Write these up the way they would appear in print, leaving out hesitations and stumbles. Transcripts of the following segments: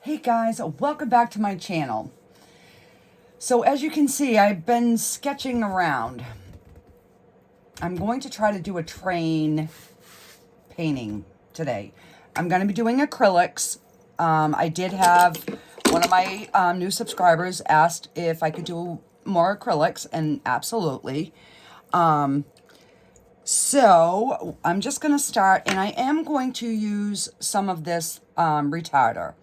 Hey guys, welcome back to my channel. So as you can see, I've been sketching around. I'm going to try to do a train painting today. I'm going to be doing acrylics. I did have one of my new subscribers asked if I could do more acrylics, and absolutely. So I'm just going to start, and I am going to use some of this retarder.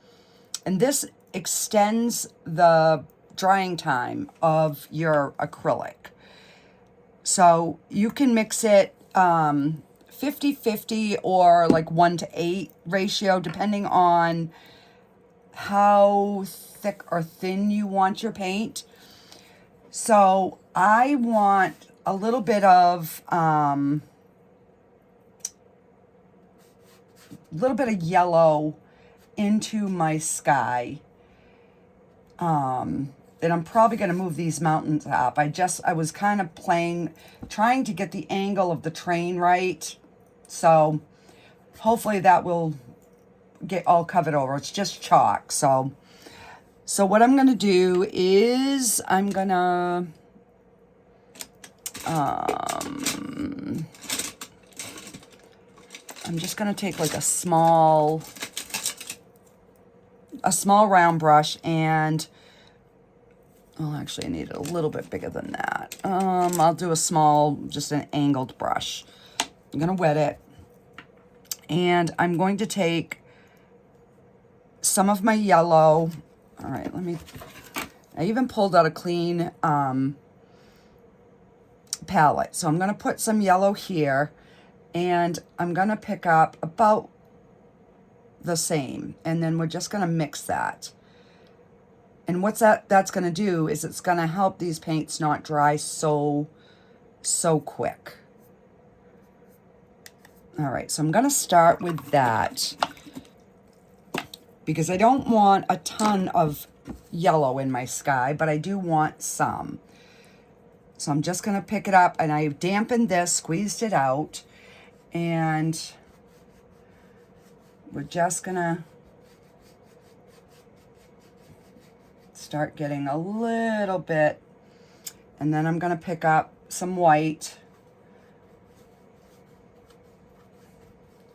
And this extends the drying time of your acrylic. So you can mix it 50-50 or like 1-to-8 ratio, depending on how thick or thin you want your paint. So I want a little bit of yellow into my sky. And I'm probably going to move these mountains up. I was kind of trying to get the angle of the train right. So hopefully that will get all covered over. It's just chalk. So what I'm going to do is I'm just going to take like a small round brush, and well, actually I need it a little bit bigger than that. I'll do just an angled brush. I'm gonna wet it, and I'm going to take some of my yellow. All right, I even pulled out a clean palette, so I'm gonna put some yellow here, and I'm gonna pick up about the same, and then we're just going to mix that. And what's that's going to do is it's going to help these paints not dry so quick. All right, so I'm going to start with that because I don't want a ton of yellow in my sky, but I do want some. So I'm just going to pick it up, and I dampened this, squeezed it out, and we're just gonna start getting a little bit, and then I'm gonna pick up some white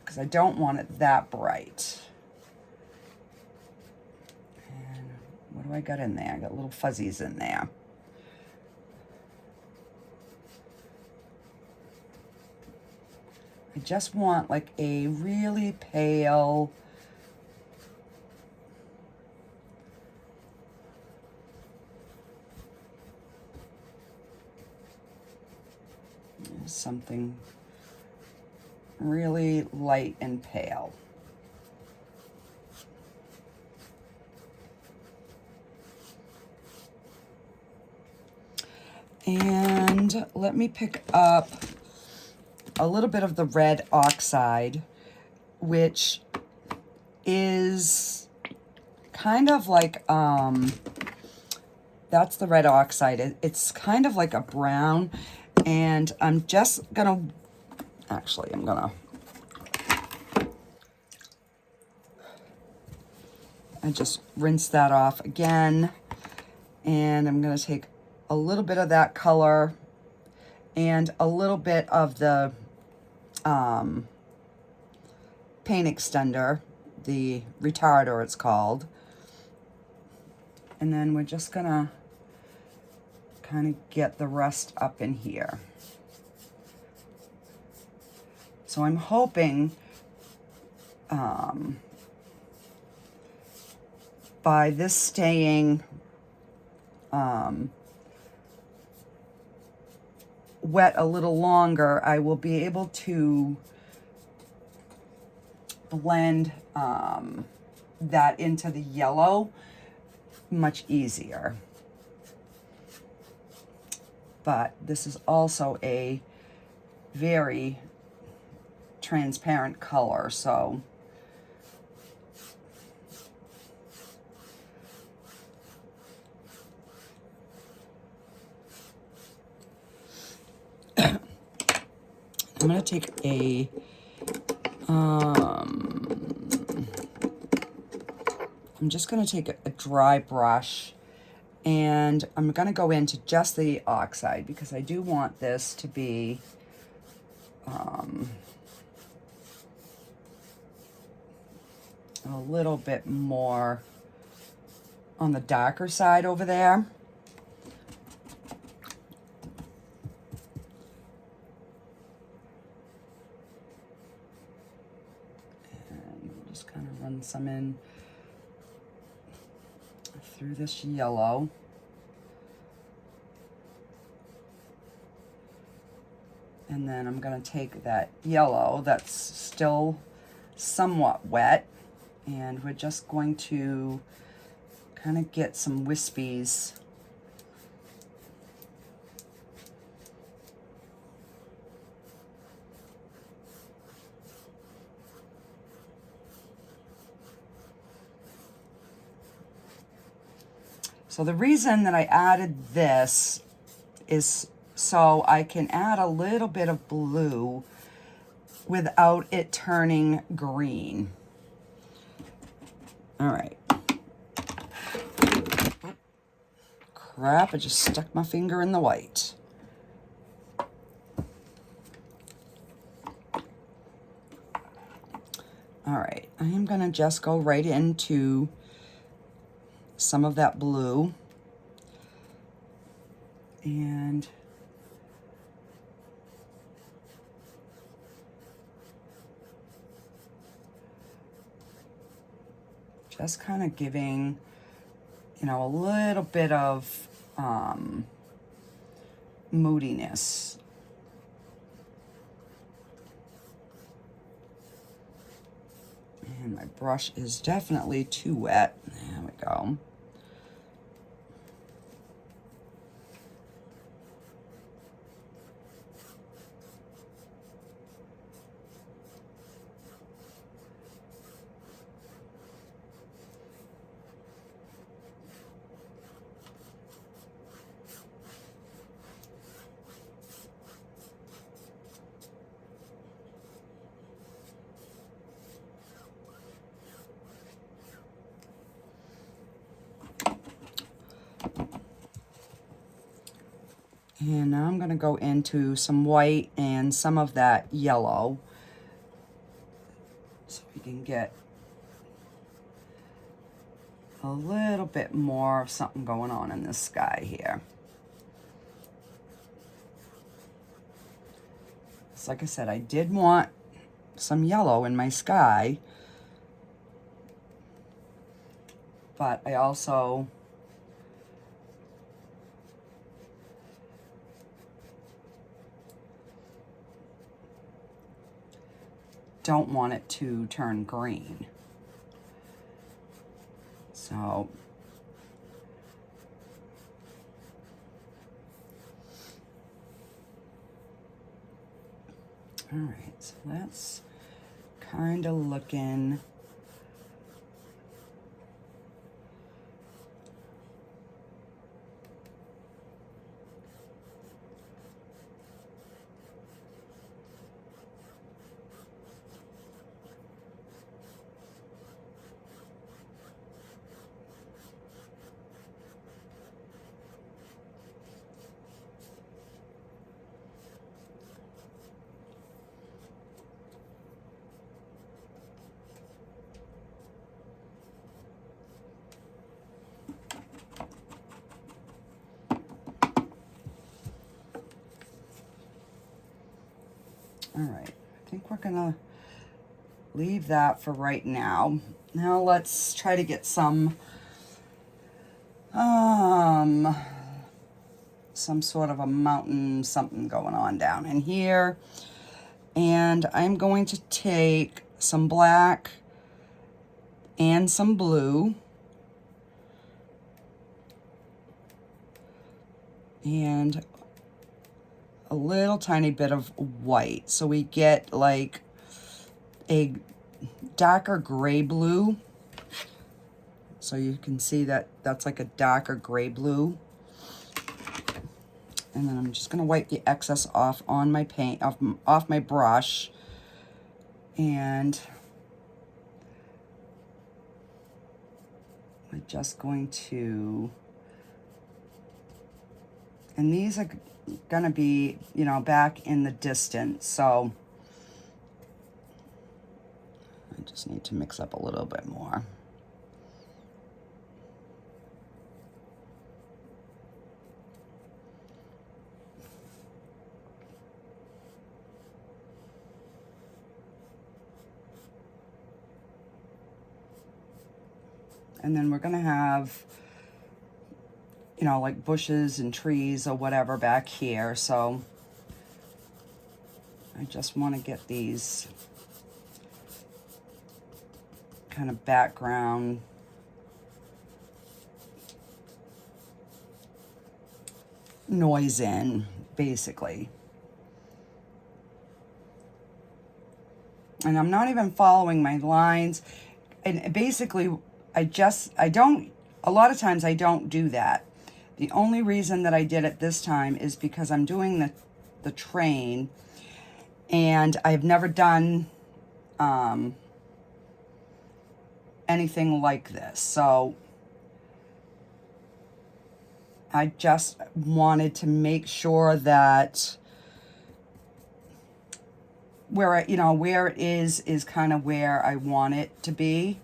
because I don't want it that bright. And what do I got in there? I got little fuzzies in there. I just want like a really pale, something really light and pale. And let me pick up a little bit of the red oxide, which is kind of like, that's the red oxide. It's kind of like a brown, and I'm just gonna, actually, I just rinse that off again, and I'm gonna take a little bit of that color and a little bit of the paint extender, the retarder it's called, and then we're just gonna kind of get the rest up in here. So I'm hoping by this staying wet a little longer, I will be able to blend that into the yellow much easier. But this is also a very transparent color, so I'm going to take a I'm just going to take a dry brush, and I'm going to go into just the oxide because I do want this to be a little bit more on the darker side over there. And we'll just kind of run some in through this yellow. And then I'm going to take that yellow that's still somewhat wet, and we're just going to kind of get some wispies. So the reason that I added this is so I can add a little bit of blue without it turning green. All right. Crap, I just stuck my finger in the white. All right, I am gonna just go right into some of that blue. And just kind of giving, you know, a little bit of moodiness. And my brush is definitely too wet. There we go. And now I'm going to go into some white and some of that yellow, so we can get a little bit more of something going on in this sky here. So like I said, I did want some yellow in my sky, but I also don't want it to turn green. So all right, so that's kind of looking all right. I think we're gonna leave that for right now. Now let's try to get some sort of a mountain something going on down in here. And I'm going to take some black and some blue and a little tiny bit of white, so we get like a darker gray blue. So you can see that that's like a darker gray blue. And then I'm just going to wipe the excess off on my paint, off my brush. And we're just going to, and these are gonna be, you know, back in the distance, so I just need to mix up a little bit more. And then we're gonna have, you know, like bushes and trees or whatever back here. So I just want to get these kind of background noise in, basically. And I'm not even following my lines. And basically, a lot of times I don't do that. The only reason that I did it this time is because I'm doing the train, and I've never done anything like this. So I just wanted to make sure that where it is kind of where I want it to be.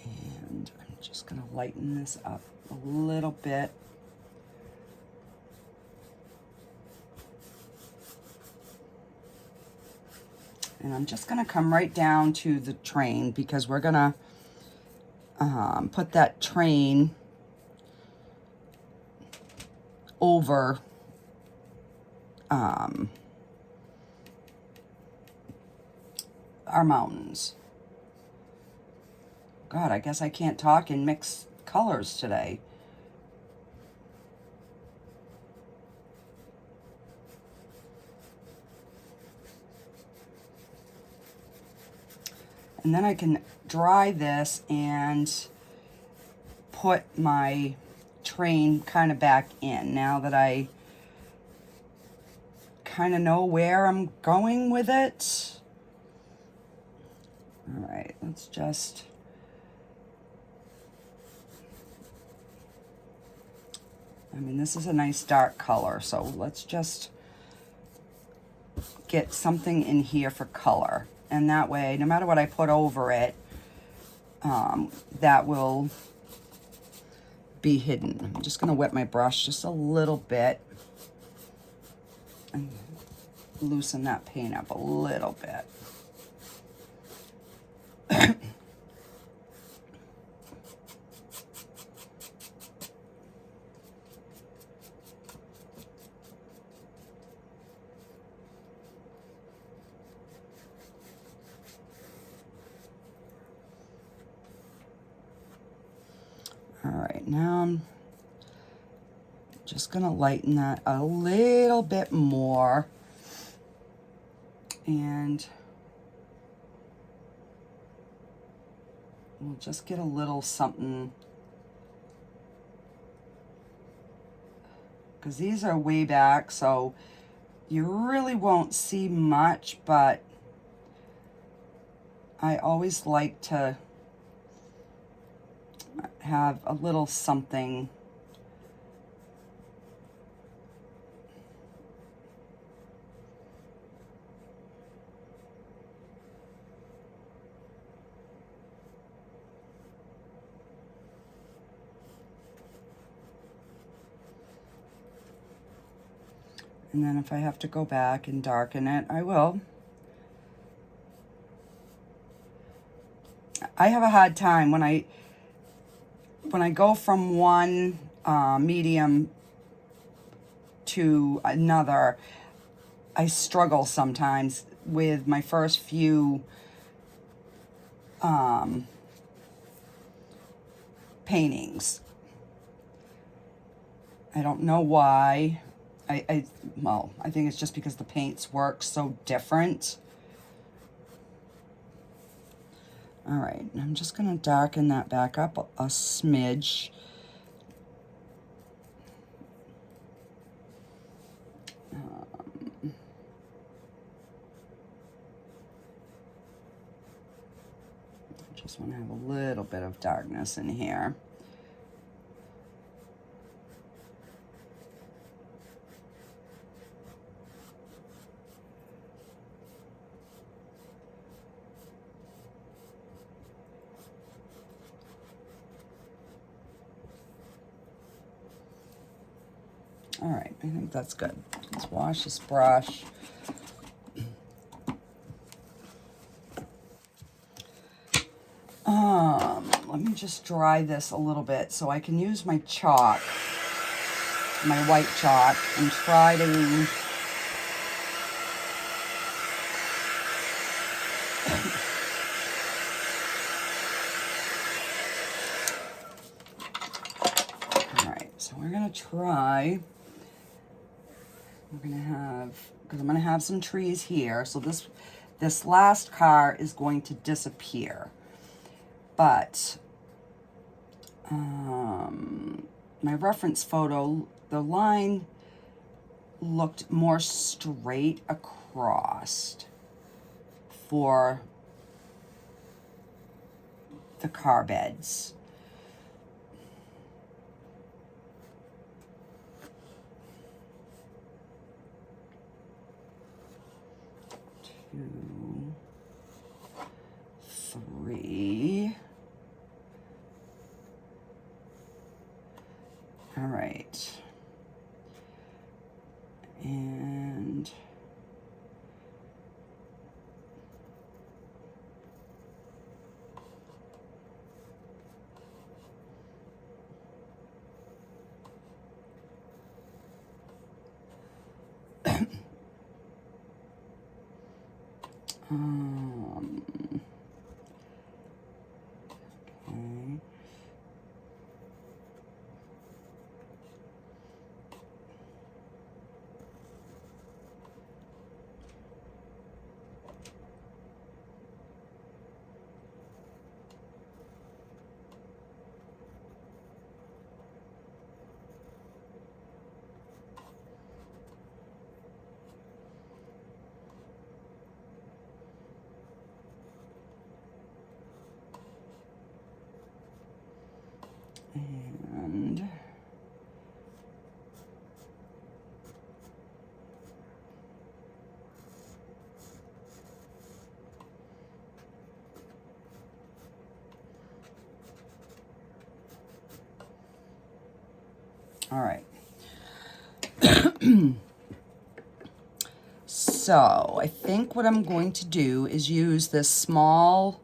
And I'm just going to lighten this up a little bit. And I'm just going to come right down to the train, because we're going to put that train over our mountains. God, I guess I can't talk and mix colors today. And then I can dry this and put my train kind of back in, now that I kind of know where I'm going with it. All right, let's just... I mean, this is a nice dark color, so let's just get something in here for color. And that way, no matter what I put over it, that will be hidden. I'm just going to wet my brush just a little bit and loosen that paint up a little bit. All right, now I'm just gonna lighten that a little bit more, and we'll just get a little something, because these are way back, so you really won't see much, but I always like to have a little something. And then if I have to go back and darken it, I will. I have a hard time when I go from one medium to another. I struggle sometimes with my first few paintings. I don't know why. Well, I think it's just because the paints work so different. All right, I'm just going to darken that back up a smidge. Just want to have a little bit of darkness in here. All right, I think that's good. Let's wash this brush. Let me just dry this a little bit so I can use my chalk, my white chalk, and try to all right, so we're gonna try, we're gonna have, because I'm gonna have some trees here, so this last car is going to disappear. But my reference photo, the line looked more straight across for the car beds. Two, three. All right. And okay. And all right. So I think what I'm going to do is use this small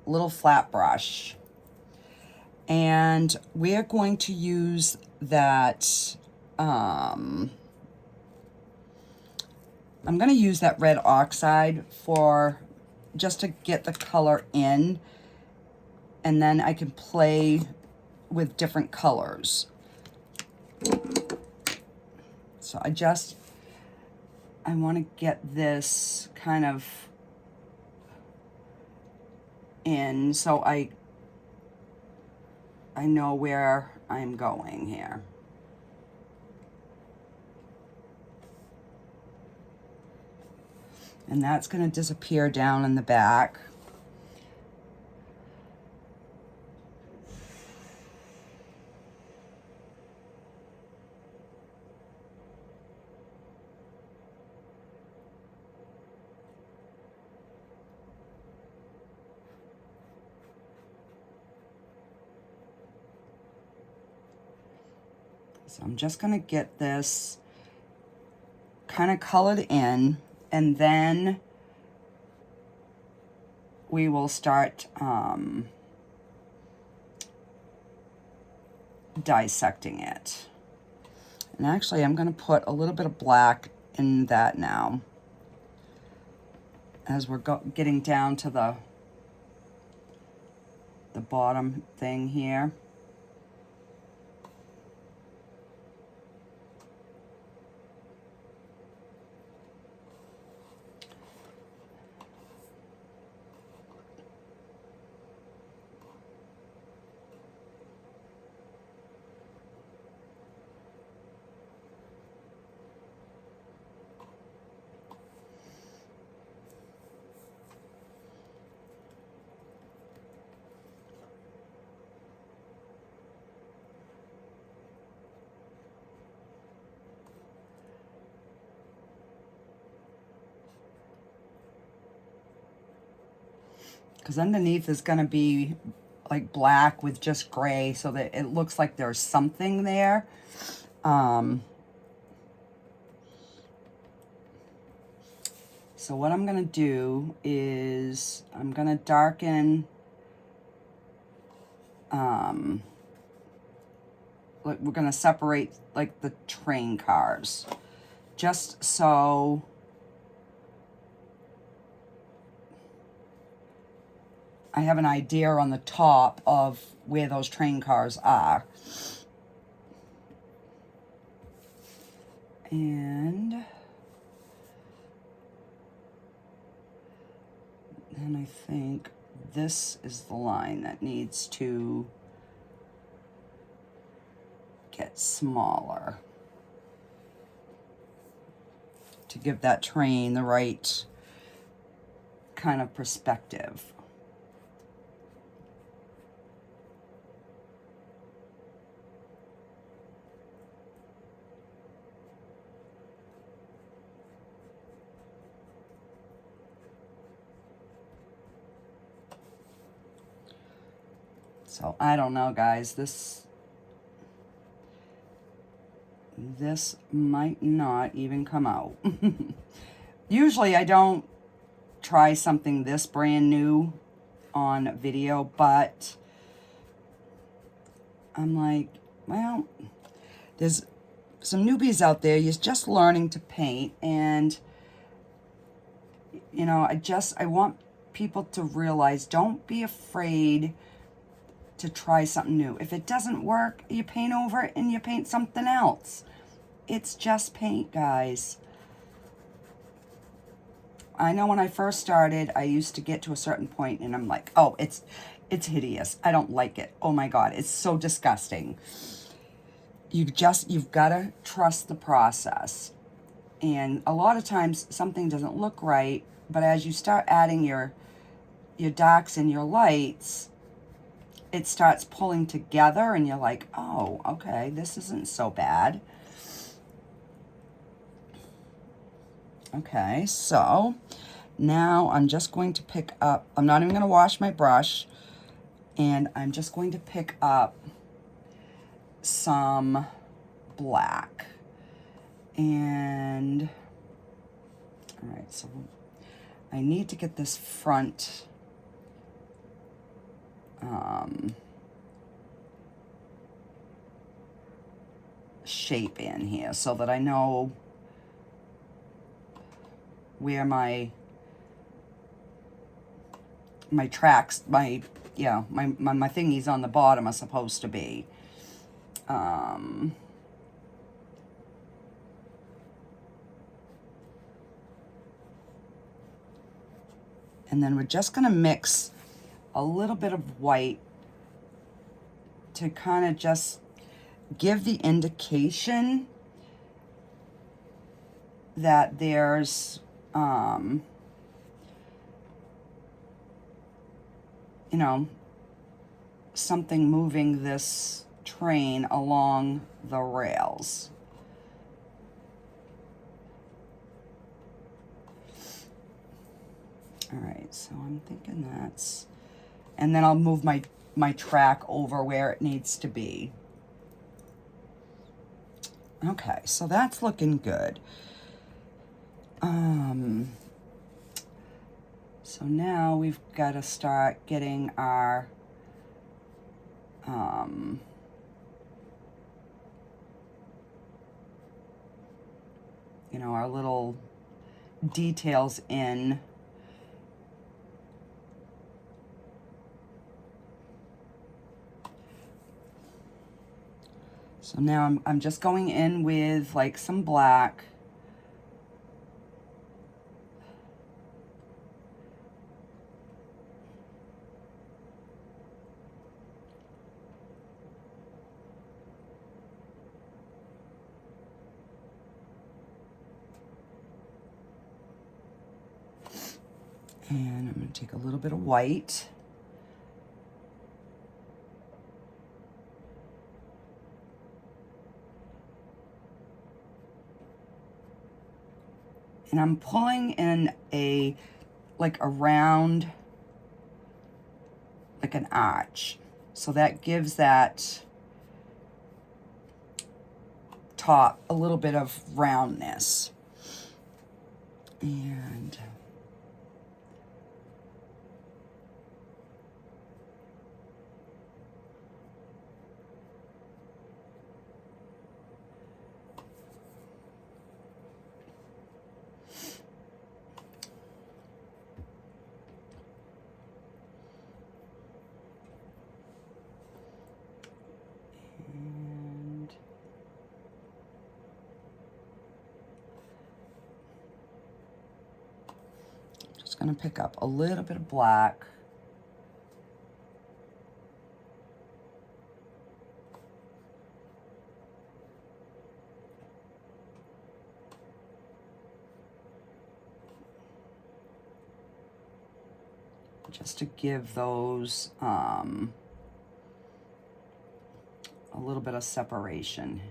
little flat brush, and we're going to use that, I'm going to use that red oxide for just to get the color in, and then I can play with different colors. So I want to get this kind of in so I know where I'm going here. And that's going to disappear down in the back. So I'm just going to get this kind of colored in, and then we will start dissecting it. And actually, I'm going to put a little bit of black in that now, as we're getting down to the bottom thing here. because underneath is going to be like black with just gray so that it looks like there's something there. So what I'm going to do is I'm going to darken, like we're going to separate like the train cars, just so I have an idea on the top of where those train cars are. And I think this is the line that needs to get smaller to give that train the right kind of perspective. So I don't know, guys, this might not even come out. Usually I don't try something this brand new on video, but I'm like, well, there's some newbies out there, you're just learning to paint, and you know, I want people to realize, don't be afraid to try something new. If it doesn't work, you paint over it and you paint something else. It's just paint, guys. I know when I first started, I used to get to a certain point and I'm like, oh, it's hideous. I don't like it. Oh my God, it's so disgusting. You've got to trust the process. And a lot of times something doesn't look right, but as you start adding your darks and your lights, it starts pulling together and you're like, oh, okay, this isn't so bad. Okay, so now I'm just going to pick up, I'm not even going to wash my brush, and I'm just going to pick up some black. And, all right, so I need to get this front shape in here so that I know where my tracks, my thingies on the bottom are supposed to be. And then we're just going to mix a little bit of white to kind of just give the indication that there's, you know, something moving this train along the rails. All right, so I'm thinking that's, and then I'll move my track over where it needs to be. Okay, so that's looking good. So now we've got to start getting our, you know, our little details in. So now I'm just going in with like some black. And I'm going to take a little bit of white. And I'm pulling in like a round like an arch. So that gives that top a little bit of roundness. And just going to pick up a little bit of black. Just to give those a little bit of separation.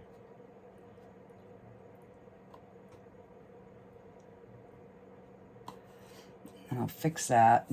And I'll fix that.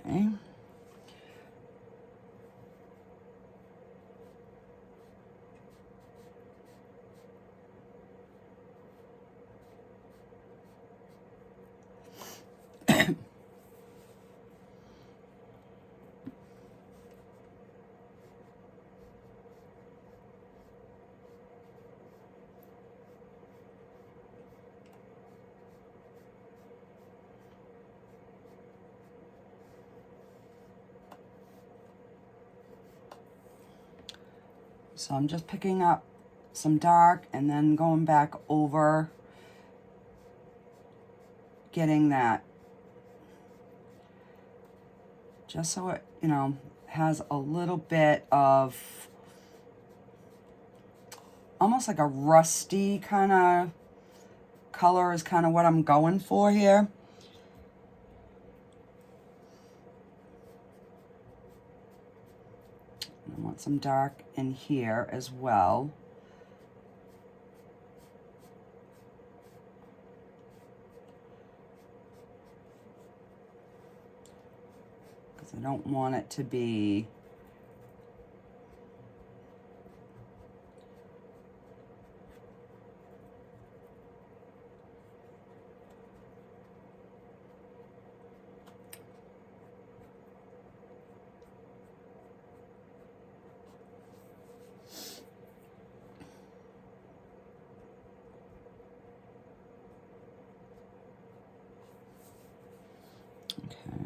Okay. So I'm just picking up some dark and then going back over, getting that, just so it, you know, has a little bit of almost like a rusty kind of color is kind of what I'm going for here. I want some dark in here as well. Because I don't want it to be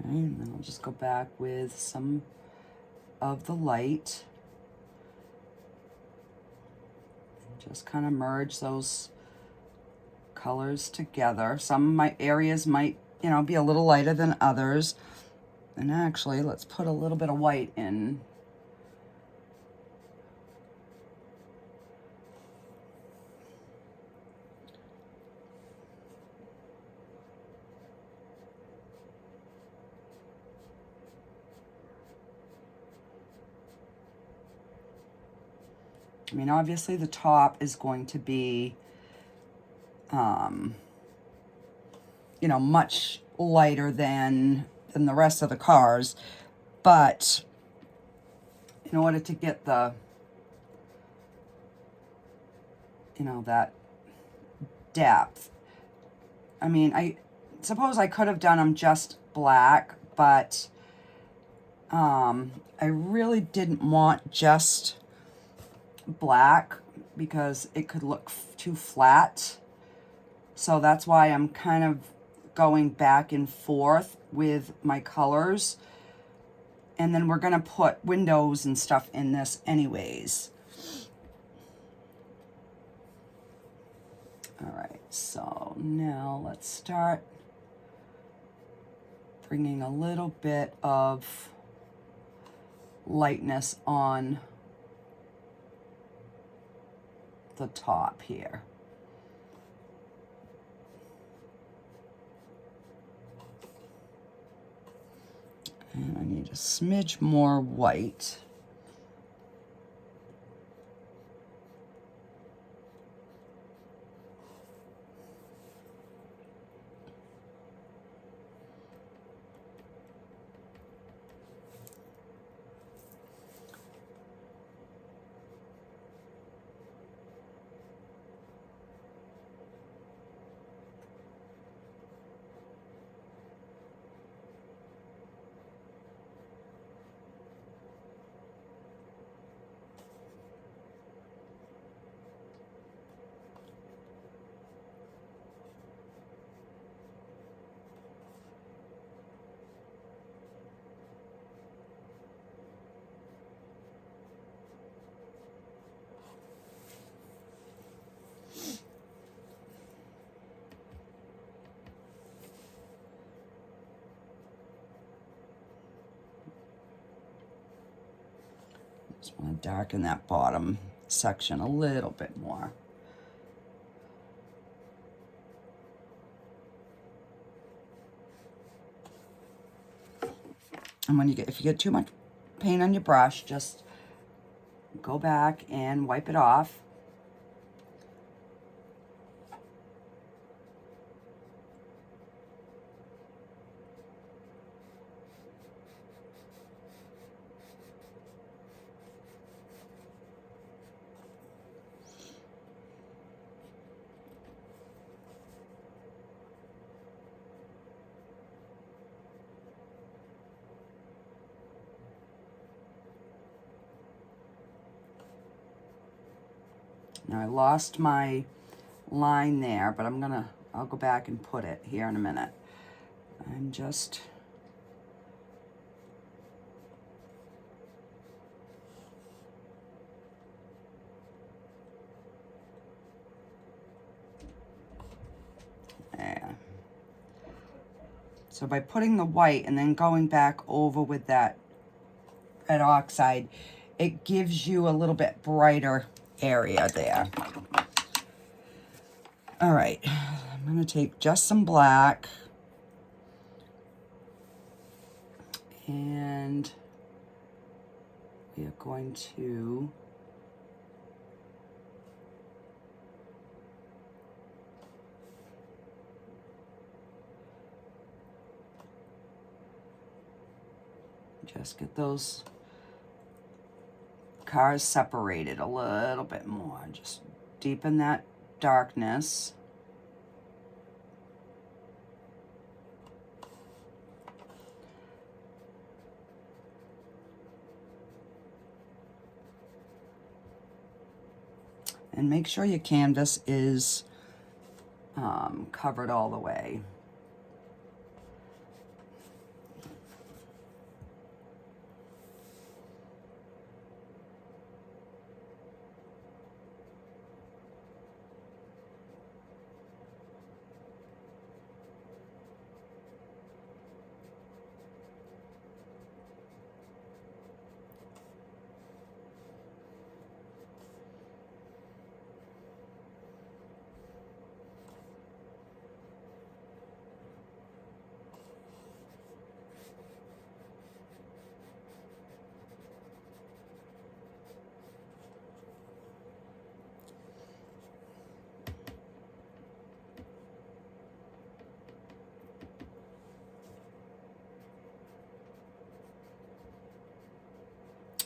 and then I'll just go back with some of the light. And just kind of merge those colors together. Some of my areas might, you know, be a little lighter than others. And actually, let's put a little bit of white in. I mean, obviously the top is going to be, you know, much lighter than the rest of the cars, but in order to get the, you know, that depth, I mean, I suppose I could have done them just black, but I really didn't want just black because it could look too flat. So that's why I'm kind of going back and forth with my colors. And then we're going to put windows and stuff in this anyways. All right, so now let's start bringing a little bit of lightness on the top here. And I need a smidge more white. Just want to darken that bottom section a little bit more. And when if you get too much paint on your brush, just go back and wipe it off. Now I lost my line there, but I'll go back and put it here in a minute. I'm just there. So by putting the white and then going back over with that red oxide, it gives you a little bit brighter area there. All right, I'm going to take just some black and we are going to just get those cars separated a little bit more. Just deepen that darkness. And make sure your canvas is covered all the way.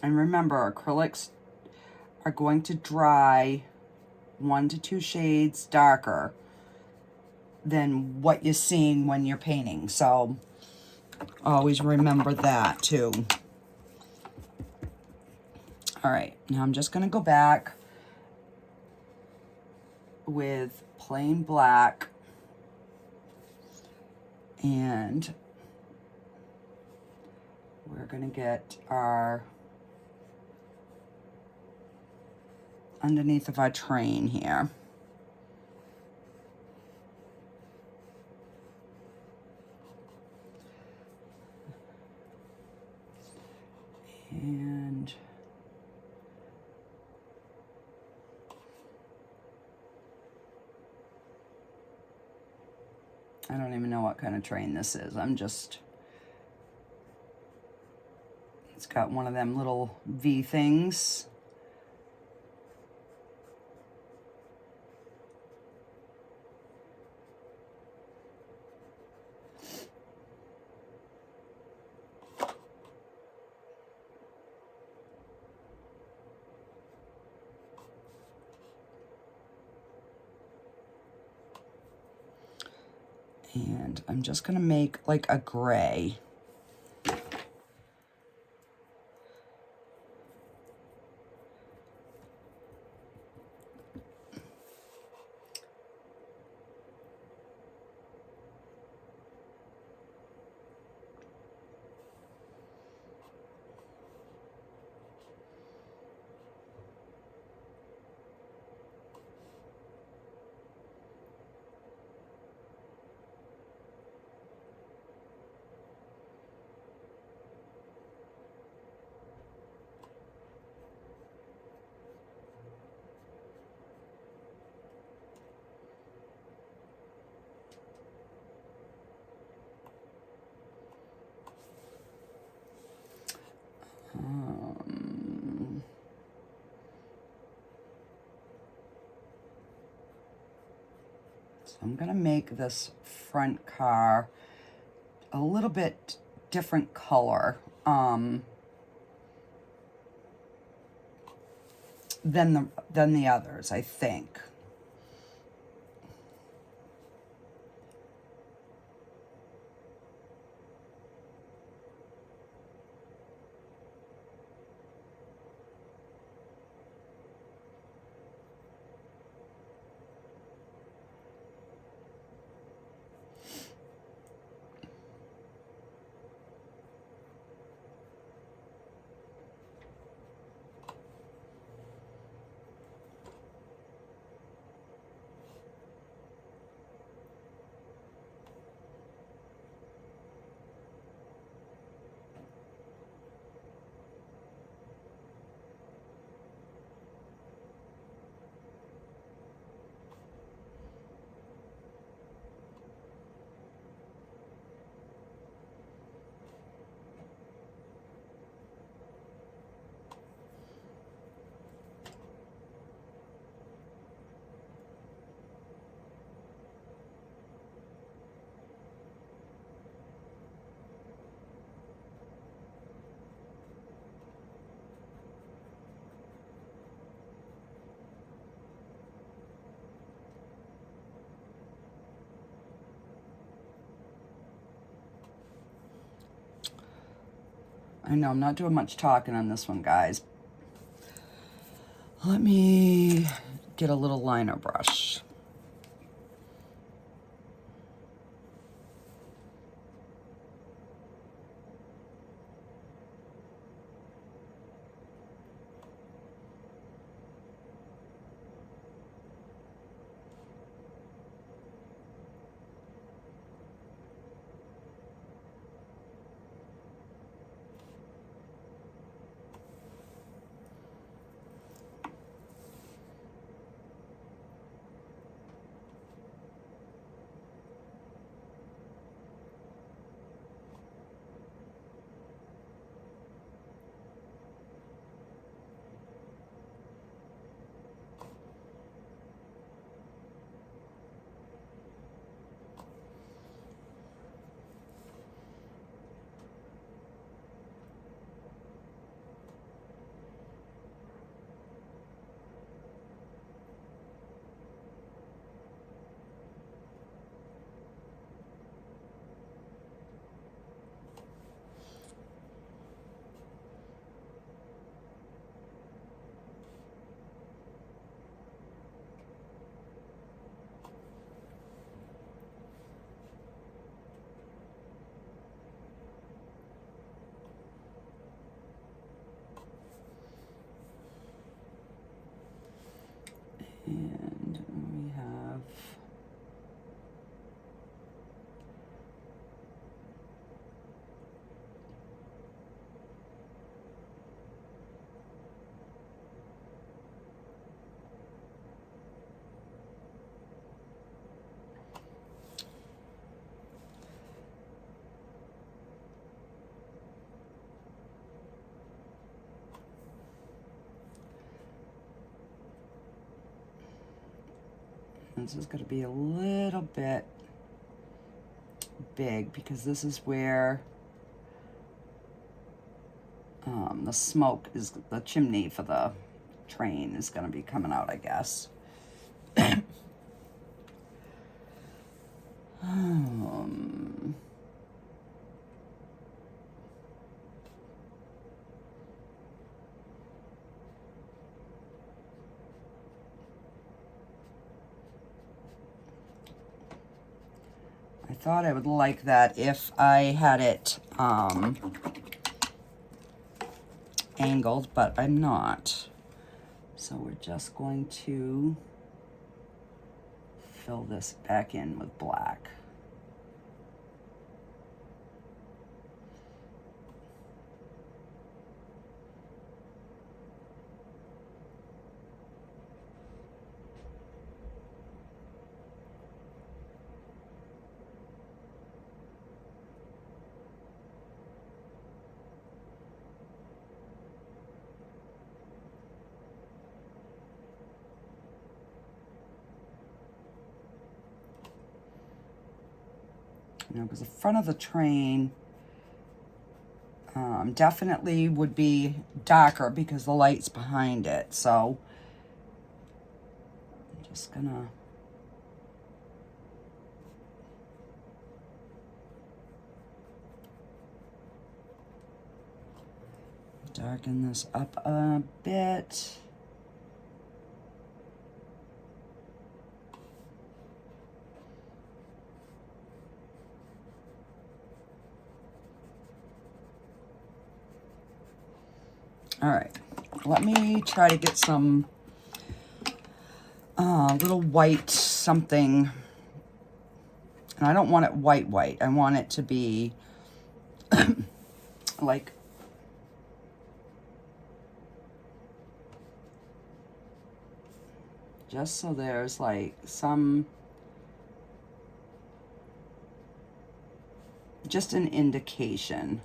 And remember, acrylics are going to dry 1 to 2 shades darker than what you're seeing when you're painting. So always remember that too. All right, now I'm just gonna go back with plain black and we're gonna get our underneath of our train here. And I don't even know what kind of train this is. It's got one of them little V things. And I'm just gonna make like a gray. So I'm gonna make this front car a little bit different color than the others, I think. I know I'm not doing much talking on this one, guys. Let me get a little liner brush. And we have This is going to be a little bit big because this is where the smoke is, the chimney for the train is going to be coming out, I guess. I thought I would like that if I had it angled, but I'm not. So we're just going to fill this back in with black. You know, because the front of the train definitely would be darker because the light's behind it. So I'm just gonna darken this up a bit. All right, let me try to get some little white something. And I don't want it white. I want it to be like just so there's like some, just an indication.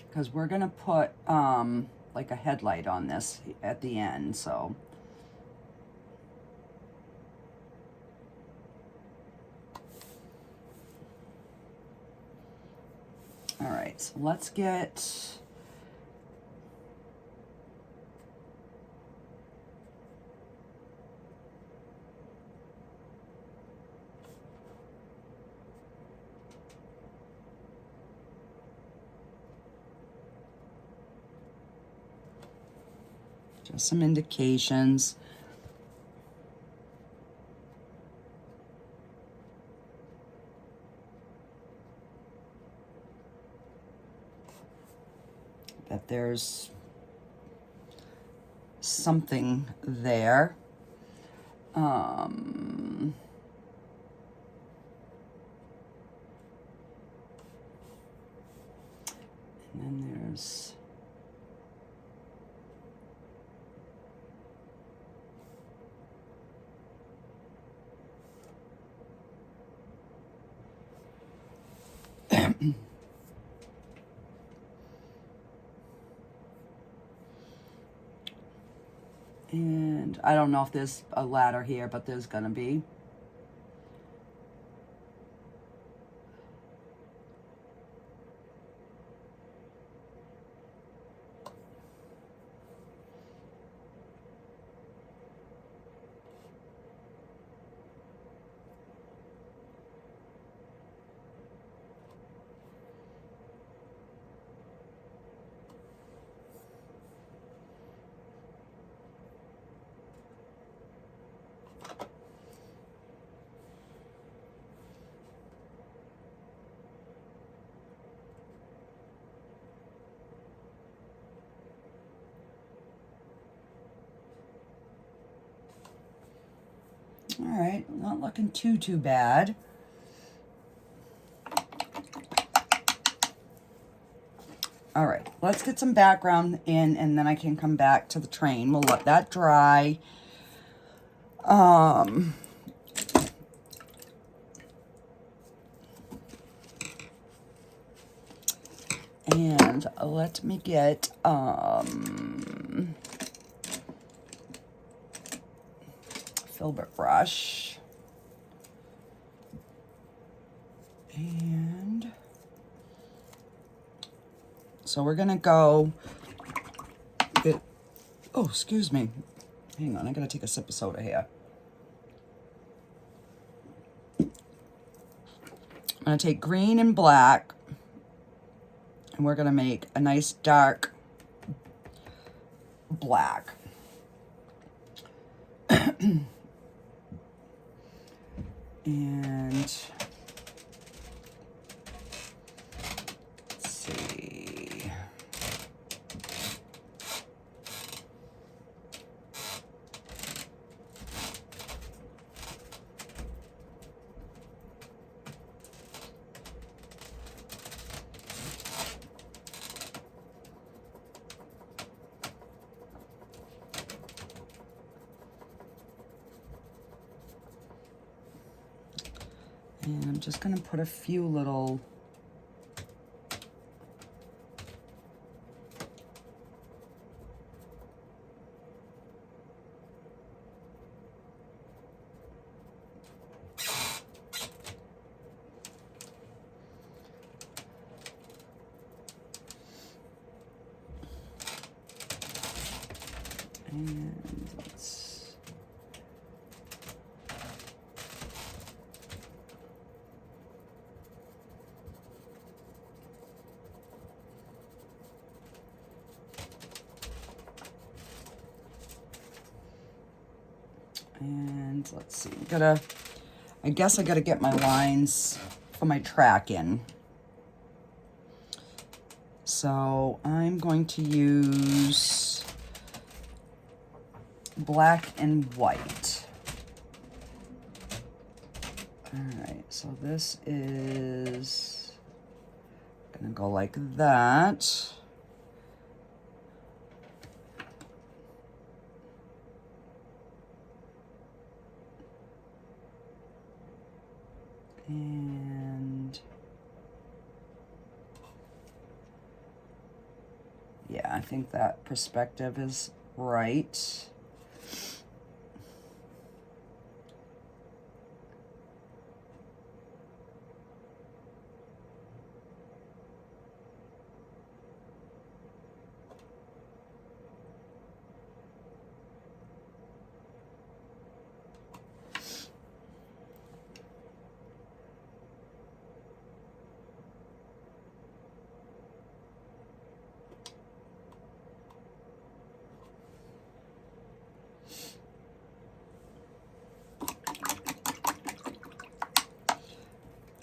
Because we're gonna put like a headlight on this at the end, so. All right, so let's get just some indications. That there's something there. And then there's And I don't know if there's a ladder here, but there's gonna be. All right, not looking too bad. All right, let's get some background in, and then I can come back to the train. We'll let that dry. And let me get filbert brush. And so we're gonna go get, oh, excuse me. Hang on, I gotta take a sip of soda here. I'm gonna take green and black, and we're gonna make a nice dark black. And let's see. And I'm just going to put a few little and let's let's see, I guess I gotta get my lines for my track in. So I'm going to use black and white. All right, so this is gonna go like that. And yeah, I think that perspective is right.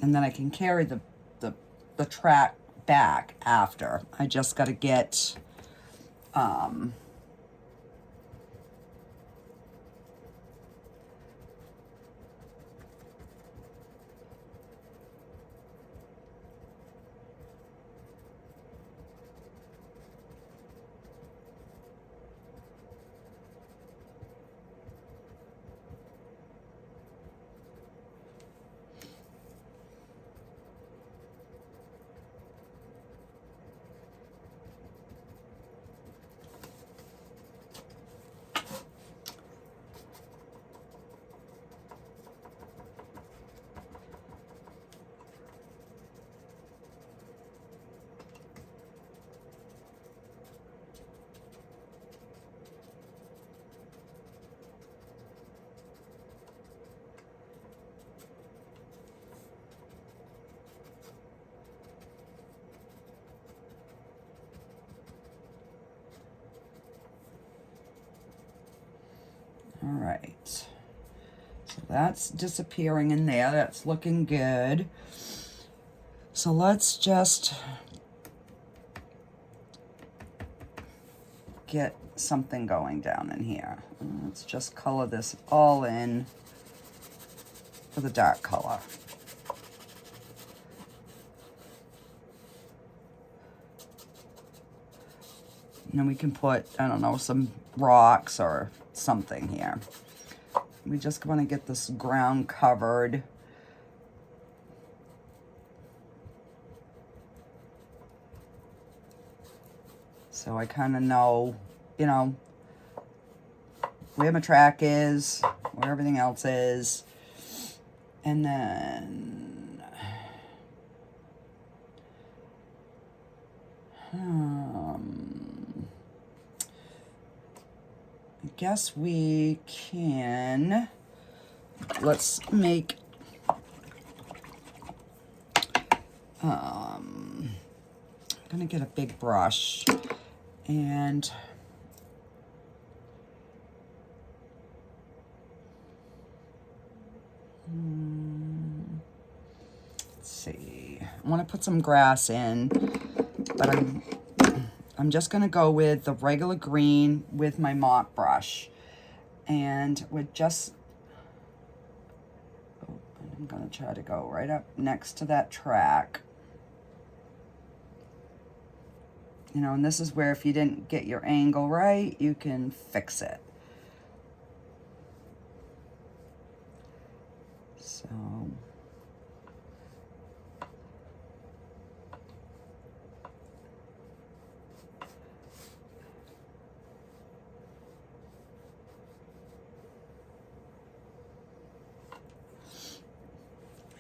And then I can carry the track back after. I just got to get All right. So that's disappearing in there. That's looking good. So let's just get something going down in here. Let's just color this all in with a dark color. And then we can put, I don't know, some rocks or something here. We just want to get this ground covered. So I kind of know, you know, where my track is, where everything else is. And then, I guess we can, let's make, I'm gonna get a big brush and let's see, I want to put some grass in, but I'm just going to go with the regular green with my mop brush. And we're just, I'm going to try to go right up next to that track. You know, and this is where if you didn't get your angle right, you can fix it. So...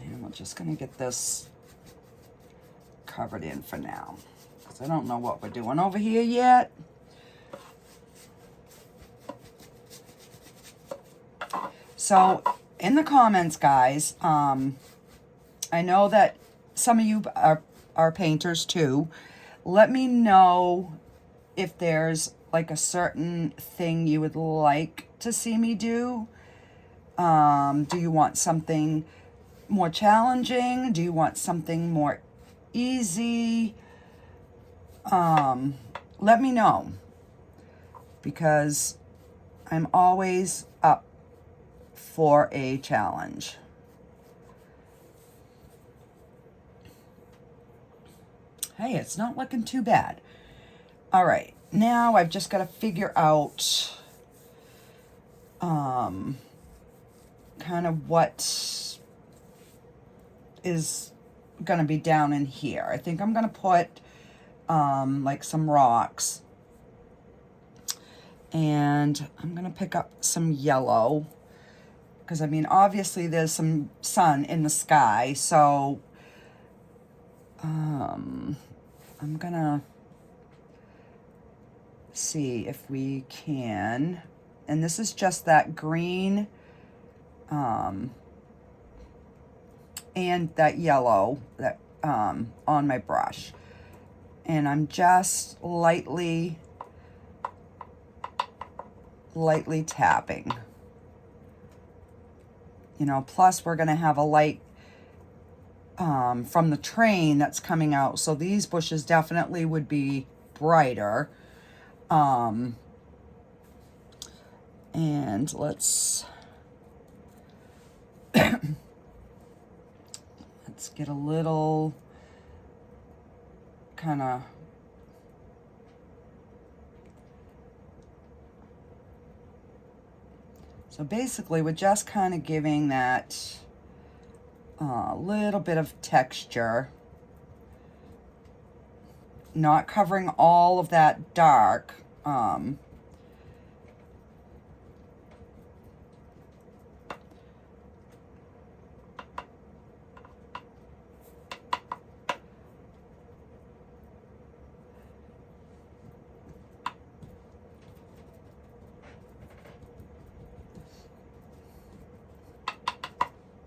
and we're just going to get this covered in for now, because I don't know what we're doing over here yet. So in the comments, guys, I know that some of you are painters too. Let me know if there's like a certain thing you would like to see me do. Do you want something more challenging? Do you want something more easy? Let me know, because I'm always up for a challenge. Hey, it's not looking too bad. All right, now I've just got to figure out kind of what is gonna be down in here. I think I'm gonna put like some rocks, and I'm gonna pick up some yellow, because I mean obviously there's some sun in the sky, so I'm gonna see if we can, and this is just that green and that yellow that on my brush, and I'm just lightly tapping. You know, plus we're gonna have a light from the train that's coming out, so these bushes definitely would be brighter. And let's let's get a little kind of so basically we're just kind of giving that little bit of texture, not covering all of that dark.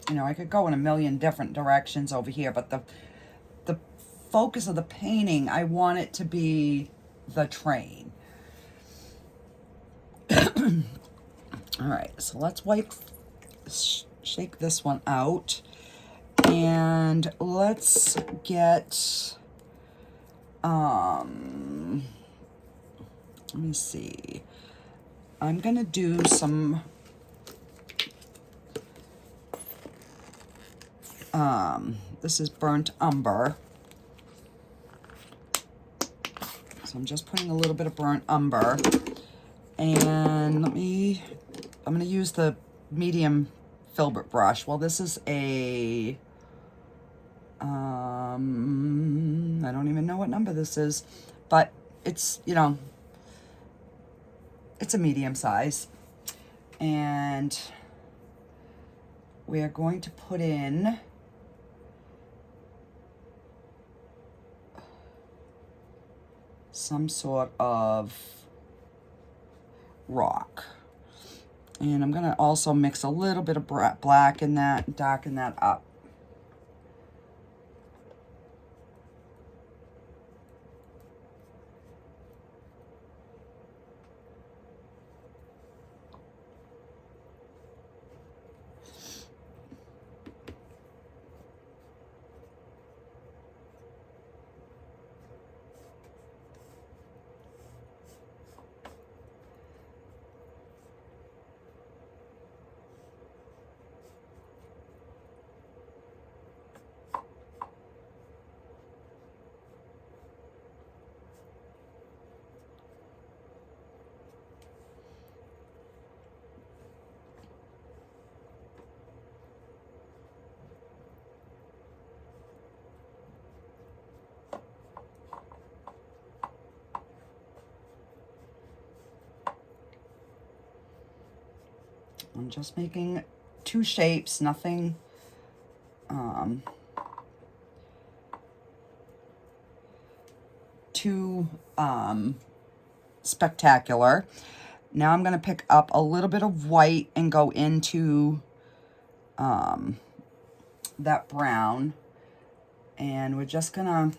You know, I could go in a million different directions over here, but the focus of the painting, I want it to be the train. All right, so let's shake this one out, and let's get, let me see. I'm gonna do some, this is burnt umber. So I'm just putting a little bit of burnt umber, and I'm gonna use the medium filbert brush. Well, this is a, I don't even know what number this is, but it's, you know, it's a medium size. And we are going to put in some sort of rock. And I'm gonna also mix a little bit of black in that and darken that up. I'm just making 2 shapes, nothing too spectacular. Now I'm going to pick up a little bit of white and go into that brown, and we're just going to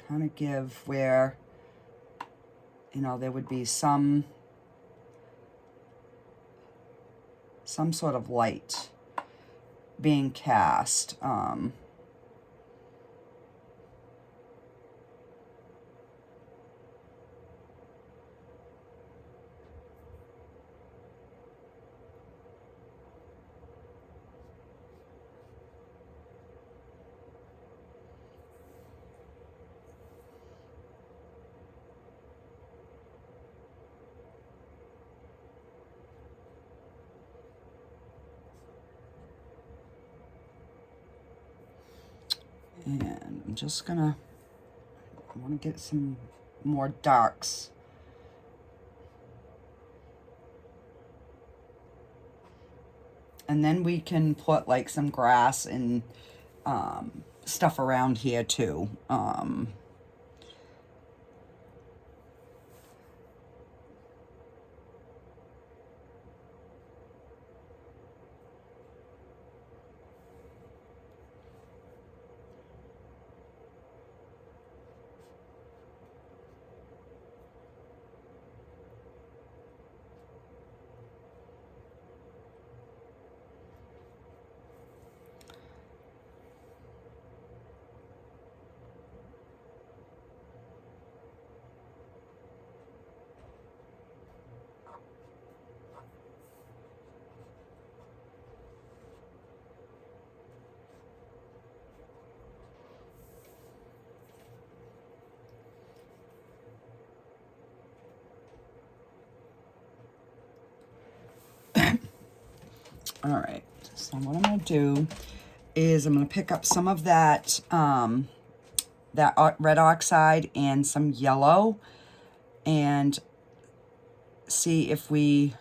kind of give where, you know, there would be some sort of light being cast. And I'm just gonna, I want to get some more darks. And then we can put like some grass and stuff around here too. All right, so what I'm gonna do is I'm gonna pick up some of that, that red oxide and some yellow, and see if we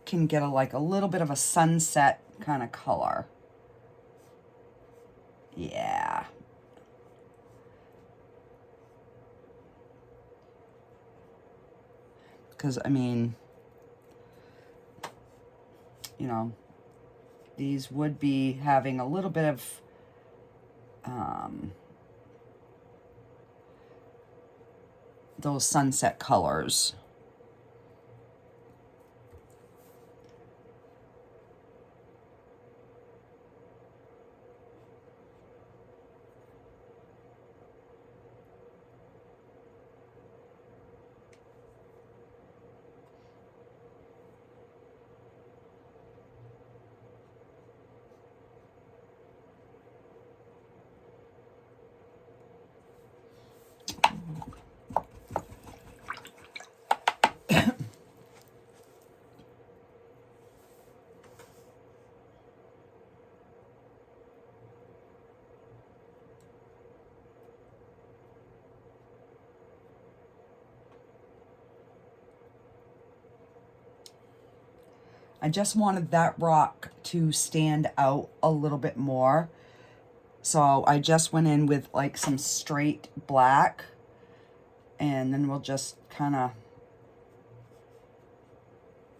can get like a little bit of a sunset kind of color. Yeah. Because, I mean, you know, these would be having a little bit of those sunset colors. I just wanted that rock to stand out a little bit more. So I just went in with like some straight black, and then we'll just kind of,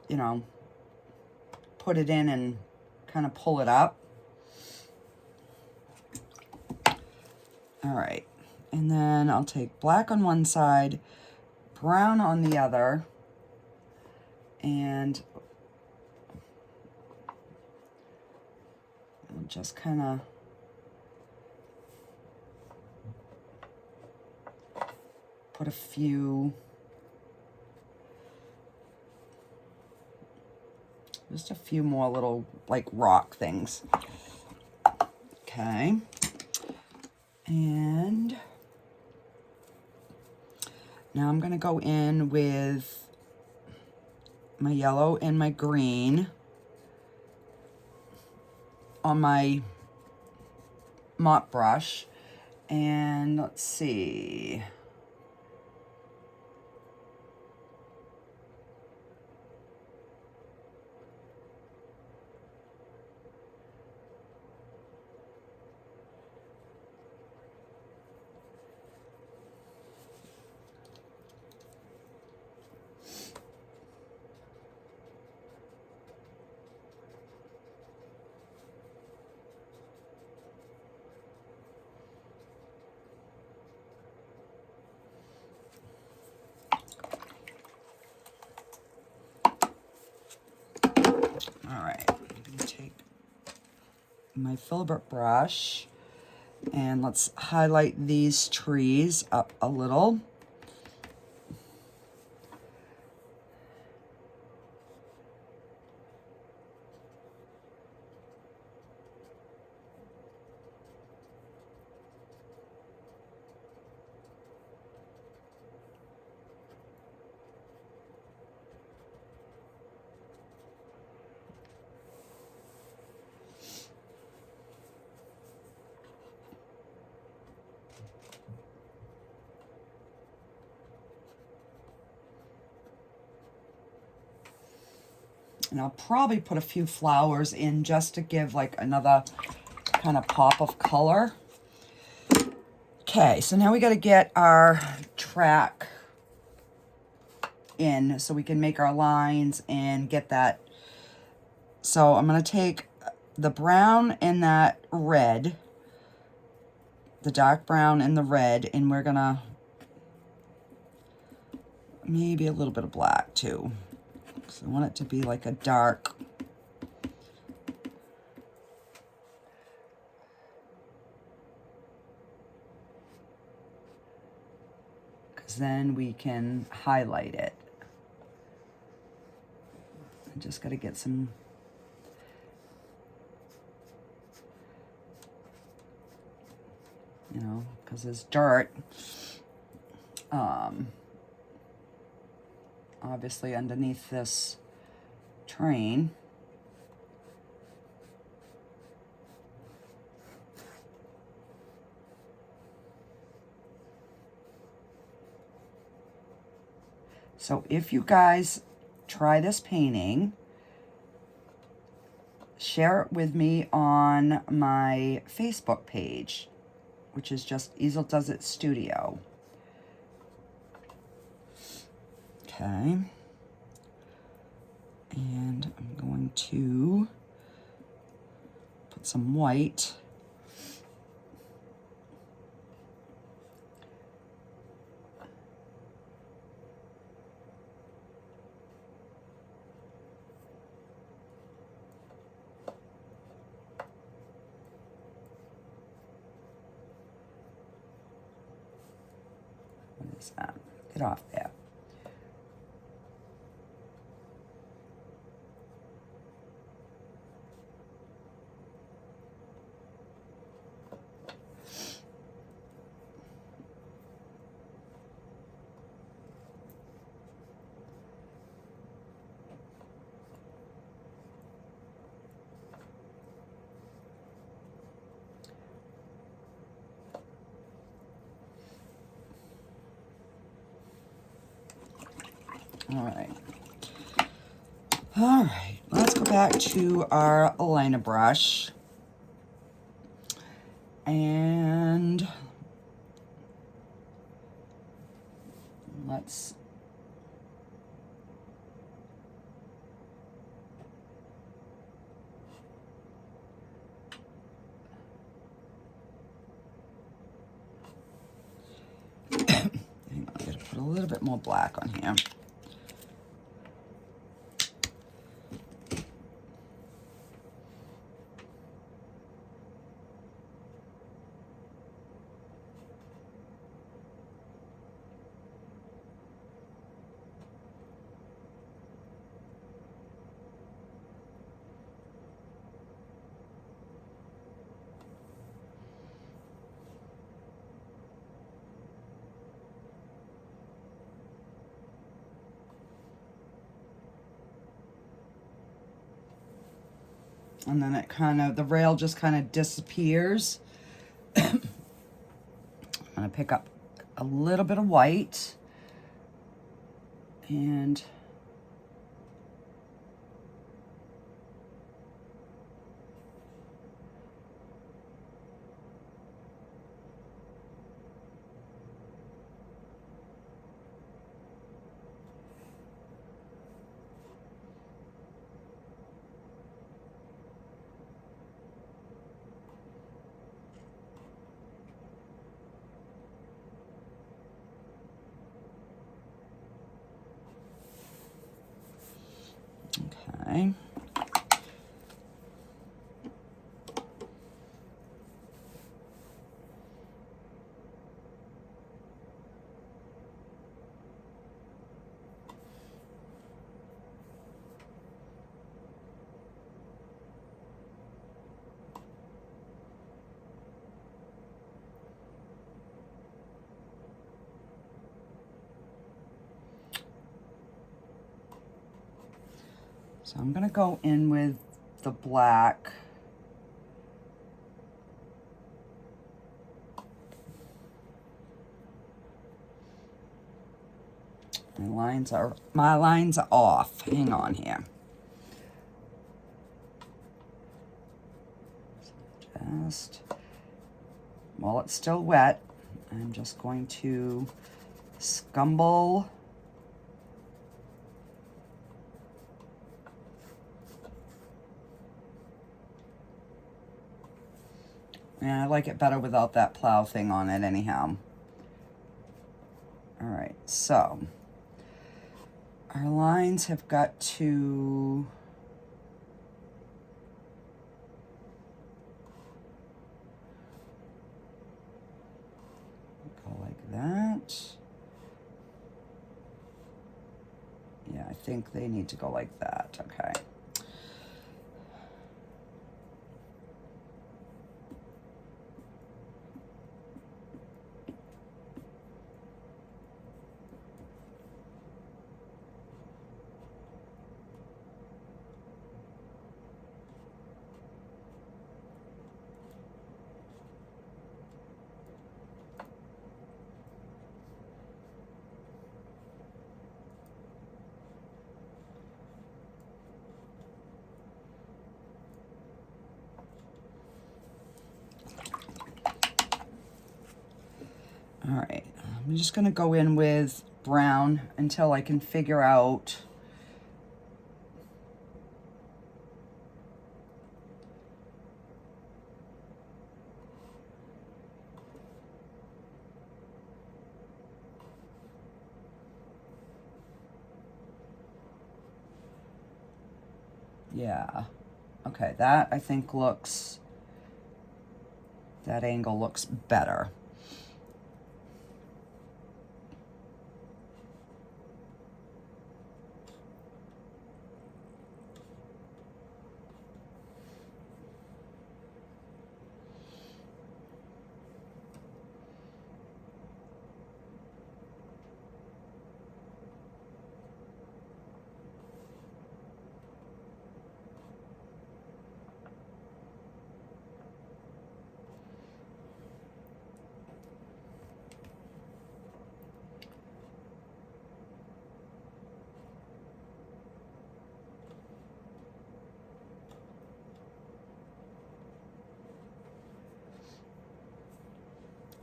you know, put it in and kind of pull it up. All right, and then I'll take black on one side, brown on the other, and I'll just kind of put a few, just a few more little like rock things. Okay. And now I'm going to go in with my yellow and my green on my mop brush. And let's see. All right, I'm going to take my filbert brush and let's highlight these trees up a little. And I'll probably put a few flowers in just to give like another kind of pop of color. Okay, so now we got to get our track in so we can make our lines and get that. So I'm going to take the brown and that red, the dark brown and the red, and we're going to maybe a little bit of black too. So I want it to be like a dark, because then we can highlight it. I just got to get some, you know, because there's dirt, obviously underneath this train. So if you guys try this painting, share it with me on my Facebook page, which is just Easel Does It Studio. Okay. And I'm going to put some white. What's that? Get off there. All right, let's go back to our liner brush. And let's I'm gonna put a little bit more black on here. And then it kind of, the rail just kind of disappears. I'm going to pick up a little bit of white and okay. So I'm going to go in with the black. My lines are off. Hang on here. Just, while it's still wet, I'm just going to scumble and I like it better without that plow thing on it anyhow. All right, so our lines have got to go like that. Yeah, I think they need to go like that, okay. All right, I'm just gonna go in with brown until I can figure out yeah, okay, that I think looks, that angle looks better.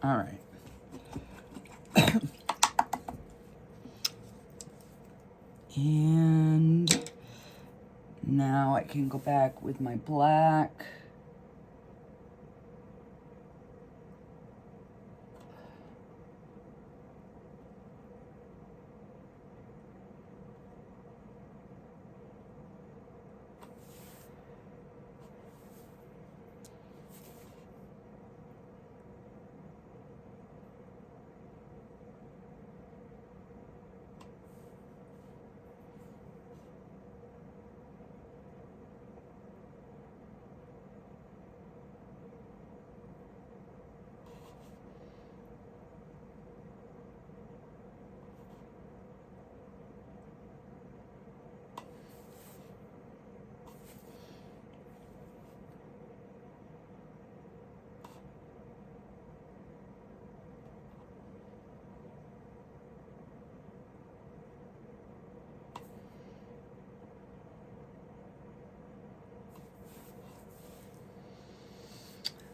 All right. And now I can go back with my black.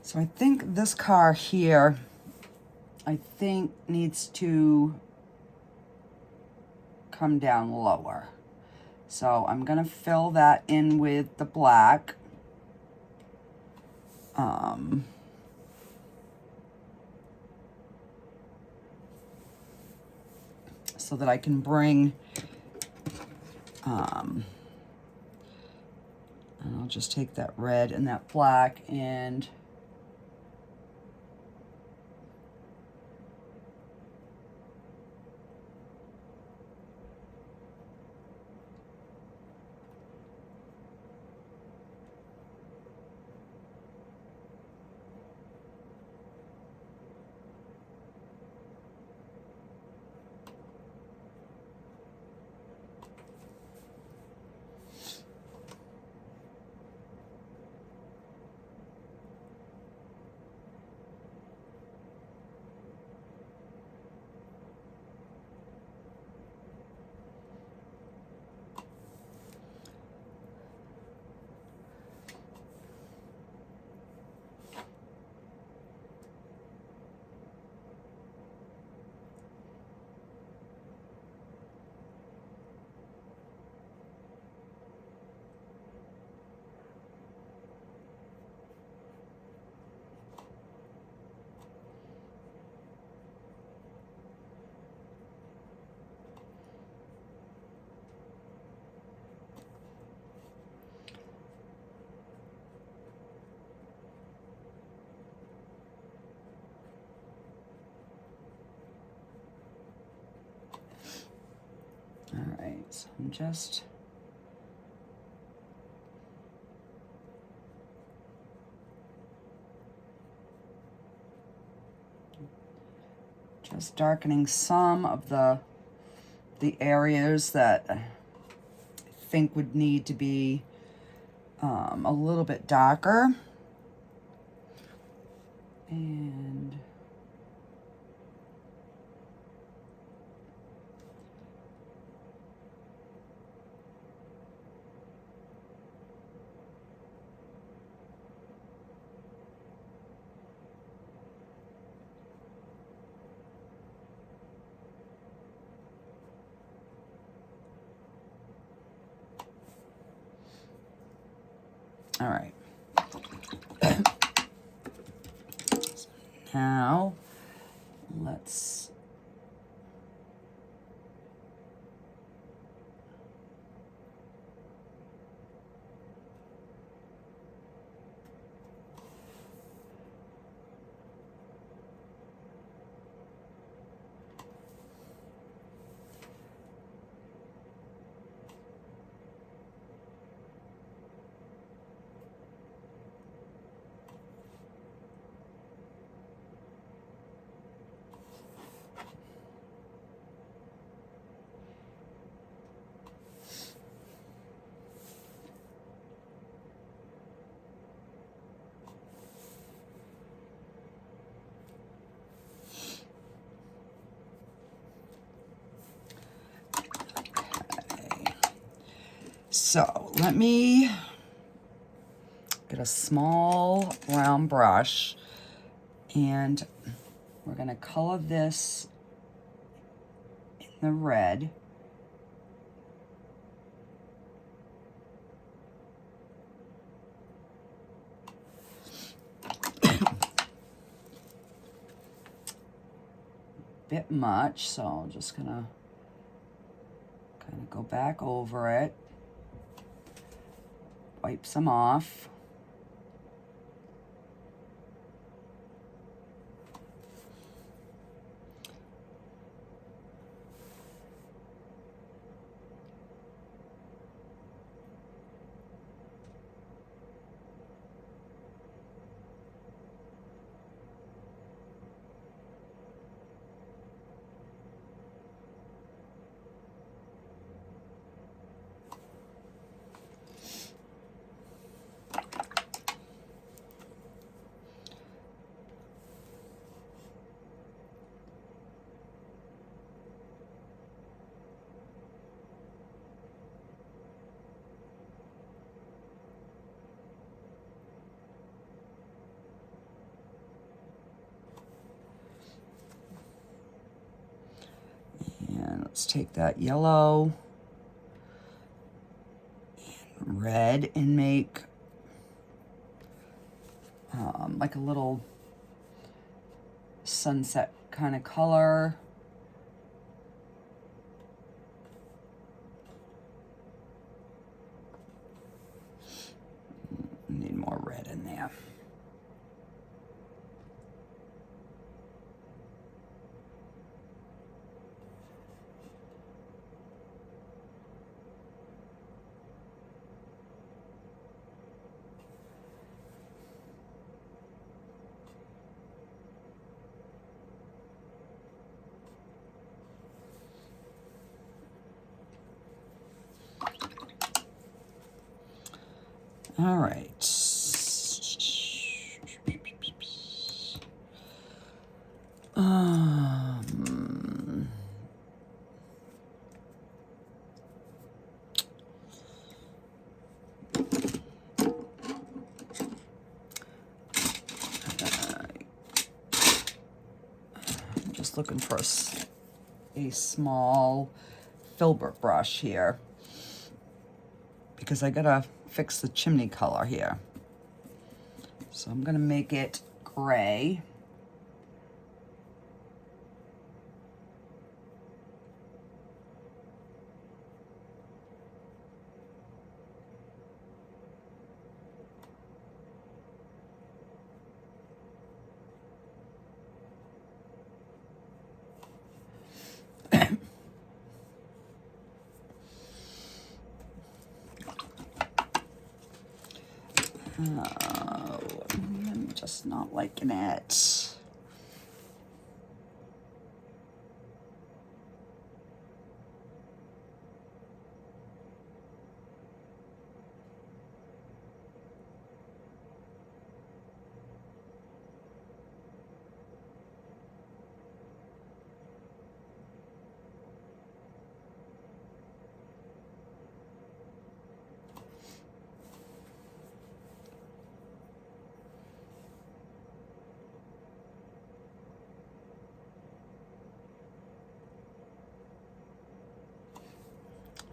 So I think this car here, I think needs to come down lower. So I'm gonna fill that in with the black. So that I can bring, and I'll just take that red and that black and all right, so I'm just darkening some of the areas that I think would need to be a little bit darker. And all right. So now let's So let me get a small round brush, and We're going to color this in the red. Bit much, so I'm just going to kind of go back over it, wipe some off. Let's take that yellow and red and make like a little sunset kind of color. Need more red in there. All right. Just looking for a small filbert brush here because I gotta fix the chimney color here. So I'm gonna make it gray. Oh, I'm just not liking it.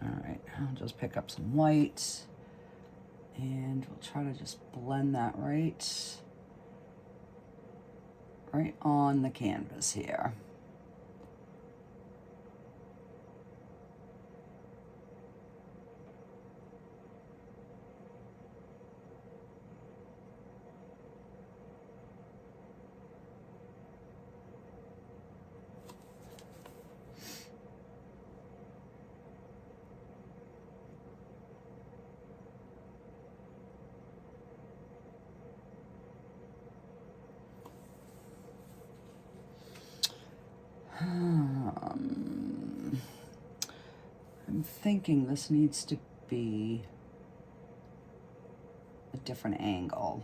All right, I'll just pick up some white and we'll try to just blend that right on the canvas here. I'm thinking this needs to be a different angle.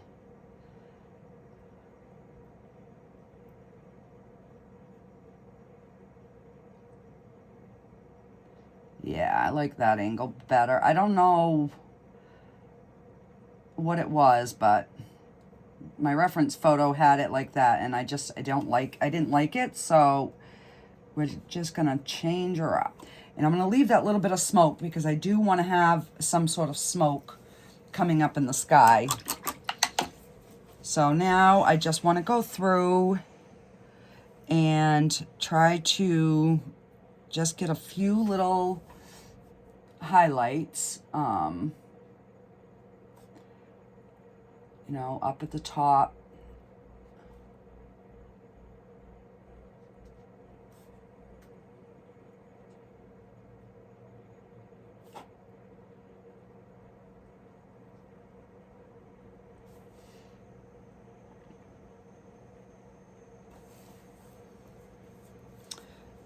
Yeah, I like that angle better. I don't know what it was, but my reference photo had it like that, and I didn't like it, so we're just gonna change her up. And I'm gonna leave that little bit of smoke because I do wanna have some sort of smoke coming up in the sky. So now I just wanna go through and try to just get a few little highlights, you know, up at the top.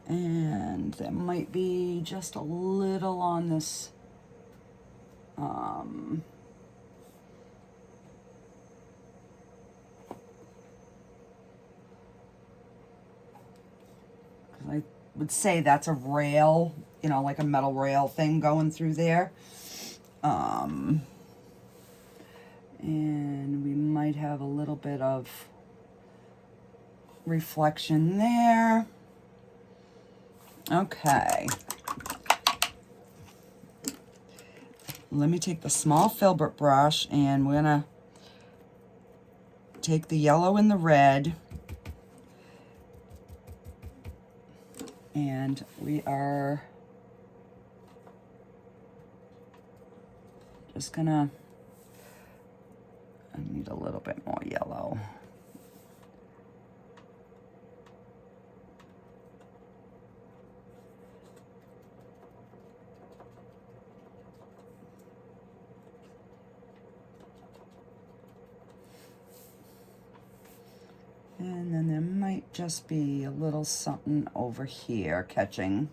And there might be just a little on this, I would say that's a rail, you know, like a metal rail thing going through there. And we might have a little bit of reflection there. Okay. Let me take the small filbert brush, and we're gonna take the yellow and the red, and we are just gonna, I need a little bit more yellow. And then there might just be a little something over here catching.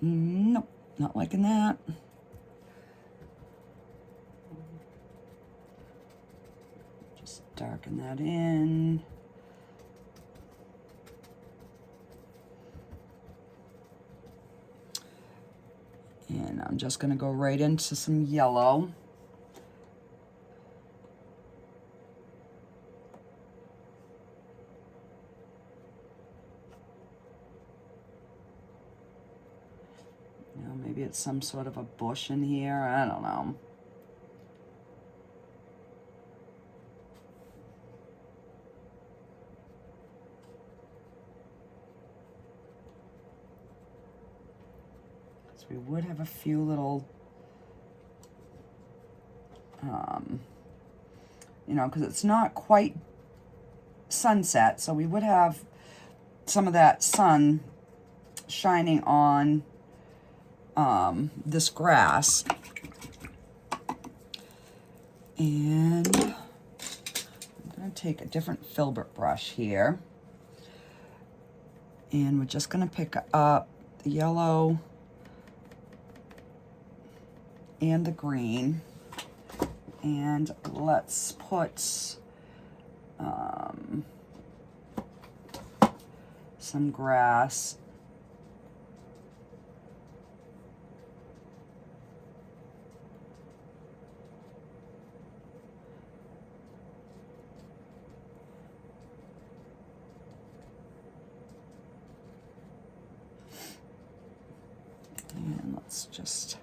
Nope, not liking that. Just darken that in. And I'm just going to go right into some yellow. Maybe it's some sort of a bush in here. I don't know. So we would have a few little, you know, because it's not quite sunset, so we would have some of that sun shining on this grass. And I'm going to take a different filbert brush here, and we're just going to pick up the yellow and the green, and let's put some grass and let's just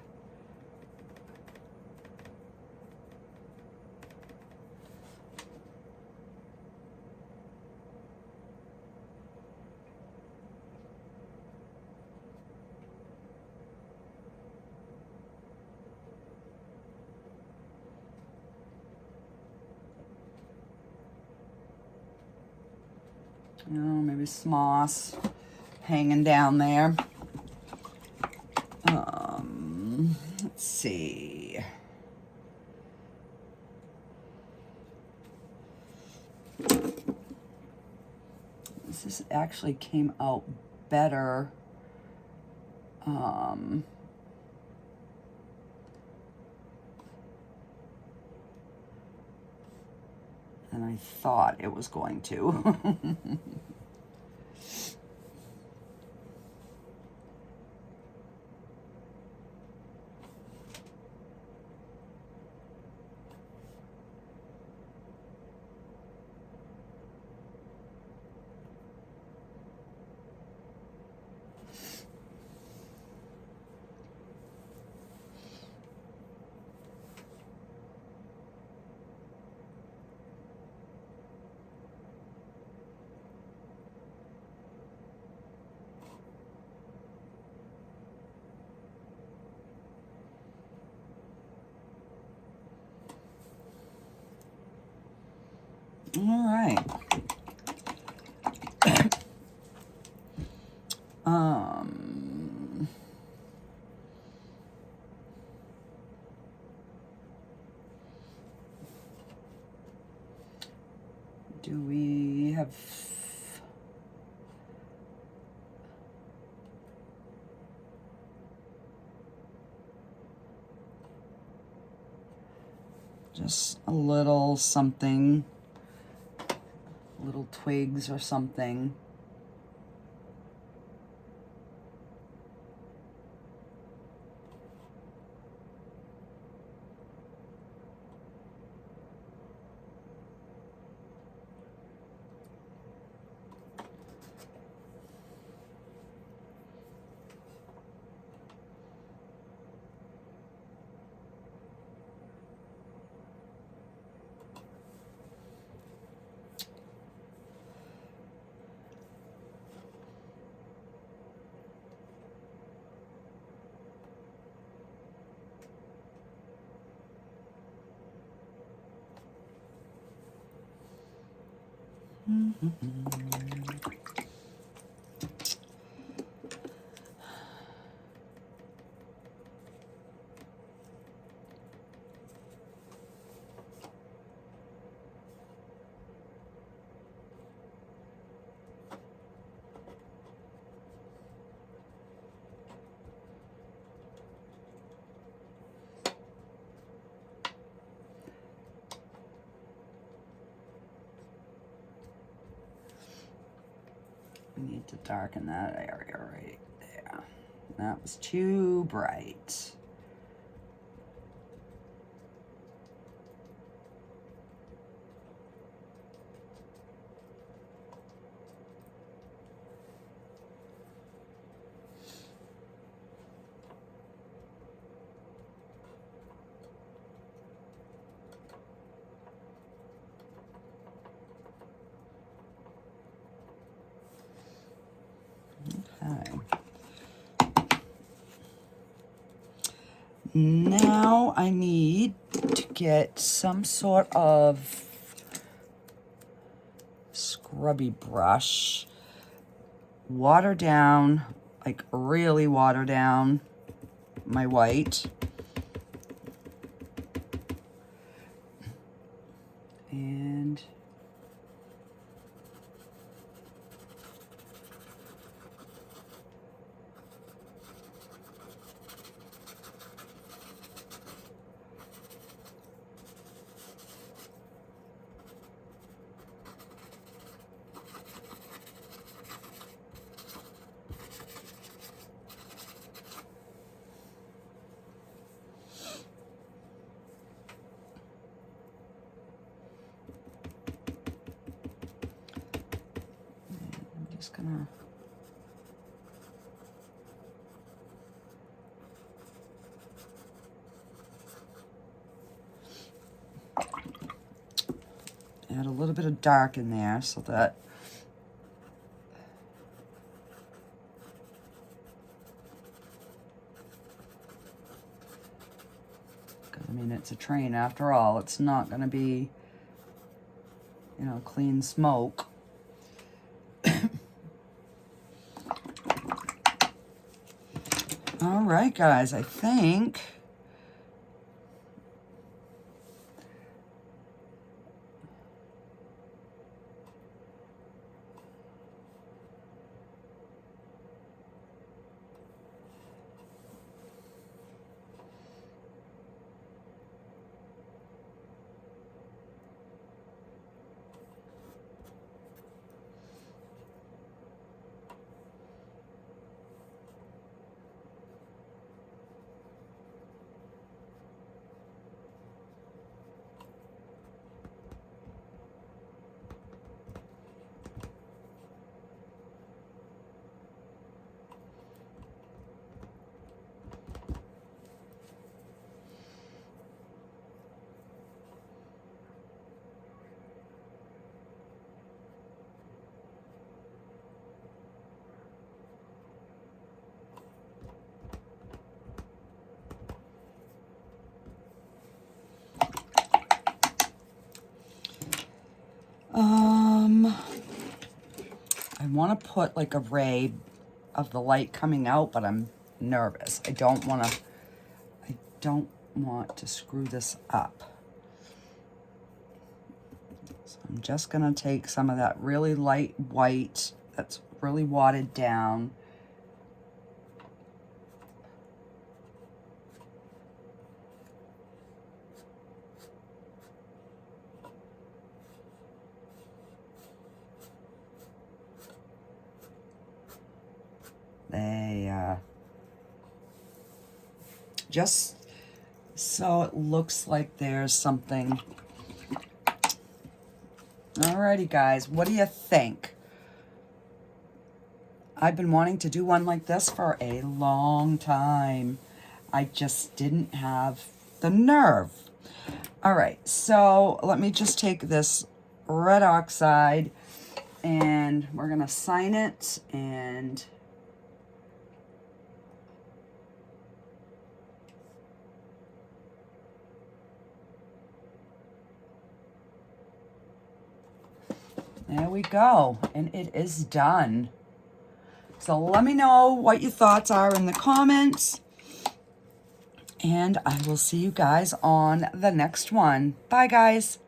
maybe some moss hanging down there. Let's see. This actually came out better. Than I thought it was going to. All right. Do we have... just a little something, little twigs or something. We need to darken that area right there. That was too bright. Now I need to get some sort of scrubby brush, water down, like really water down my white. And I'm just gonna add a little bit of dark in there so that I mean, it's a train after all. It's not going to be, you know, clean smoke. All right, guys, I think I want to put like a ray of the light coming out, but I'm nervous. I don't want to screw this up. So I'm just going to take some of that really light white that's really watered down. Just so it looks like there's something. Alrighty, guys, what do you think? I've been wanting to do one like this for a long time. I just didn't have the nerve. All right, so let me just take this red oxide and we're gonna sign it, and there we go, and it is done. So let me know what your thoughts are in the comments, and I will see you guys on the next one. Bye, guys.